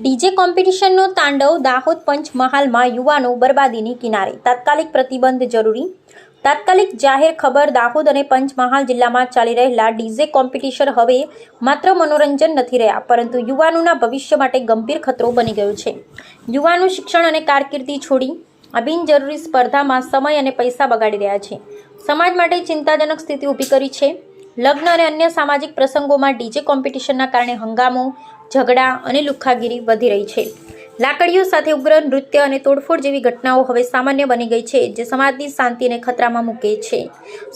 DJ કોમ્પિટિશનનો તાંડવ દાહોદ પંચમહાલમાં યુવાનો બરબાદીની કિનારે તાત્કાલિક પ્રતિબંધ જરૂરી તાત્કાલિક જાહેર ખબર દાહોદ અને પંચમહાલ જિલ્લામાં ચાલી રહેલા ડીજે કોમ્પિટિશન હવે માત્ર મનોરંજન નથી રહ્યા પરંતુ યુવાનોના ભવિષ્ય માટે ગંભીર ખતરો બની ગયો છે। યુવાનો શિક્ષણ અને કારકિર્દી છોડી આ બિનજરૂરી સ્પર્ધામાં સમય અને પૈસા બગાડી રહ્યા છે। સમાજ માટે ચિંતાજનક સ્થિતિ ઊભી કરી છે। લગ્ન અને અન્ય સામાજિક પ્રસંગોમાં ડીજે કોમ્પિટિશનના કારણે હંગામો, ઝઘડા અને લુખ્ખાગીરી વધી રહી છે। લાકડીઓ સાથે ઉગ્ર નૃત્ય અને તોડફોડ જેવી ઘટનાઓ હવે સામાન્ય બની ગઈ છે, જે સમાજની શાંતિને ખતરામાં મૂકે છે।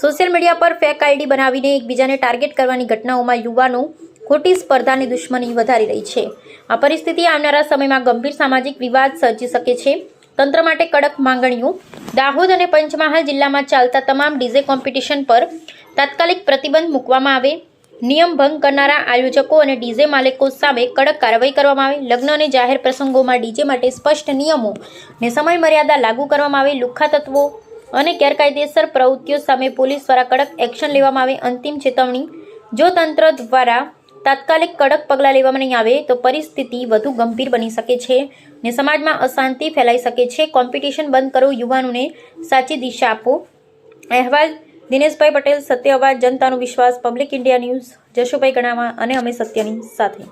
સોશિયલ મીડિયા પર ફેક આઈડી બનાવીને એકબીજાને ટાર્ગેટ કરવાની ઘટનાઓમાં યુવાનો ખોટી સ્પર્ધાની દુશ્મની વધારી રહી છે। આ પરિસ્થિતિ આવનારા સમયમાં ગંભીર સામાજિક વિવાદ સર્જી શકે છે। તંત્ર માટે કડક માંગણીઓ। દાહોદ અને પંચમહાલ જિલ્લામાં ચાલતા તમામ ડીજે કોમ્પિટિશન પર તાત્કાલિક પ્રતિબંધ મૂકવામાં આવે। નિયમ ભંગ કરનારા આયોજકો અને ડીજે માલિકો સામે કડક કાર્યવાહી કરવામાં આવે। લગ્ન અને જાહેર પ્રસંગોમાં ડીજે માટે સ્પષ્ટ નિયમો અને સમય મર્યાદા લાગુ કરવામાં આવે। લુખ્ખા તત્વો અને ગેરકાયદેસર પ્રવૃત્તિઓ સામે પોલીસ દ્વારા કડક એક્શન લેવામાં આવે। અંતિમ ચેતવણી: જો તંત્ર દ્વારા તાત્કાલિક કડક પગલાં લેવામાં નહીં આવે તો પરિસ્થિતિ વધુ ગંભીર બની શકે છે અને સમાજમાં અશાંતિ ફેલાઈ શકે છે। કોમ્પિટિશન બંધ કરો, યુવાનોને સાચી દિશા આપો। અહેવાલ: દિનેશભાઈ પટેલ, સત્ય અવાજ, જનતાનો વિશ્વાસ, પબ્લિક ઇન્ડિયા ન્યૂઝ, જશુભાઈ ગણાવા અને અમે સત્યની સાથે।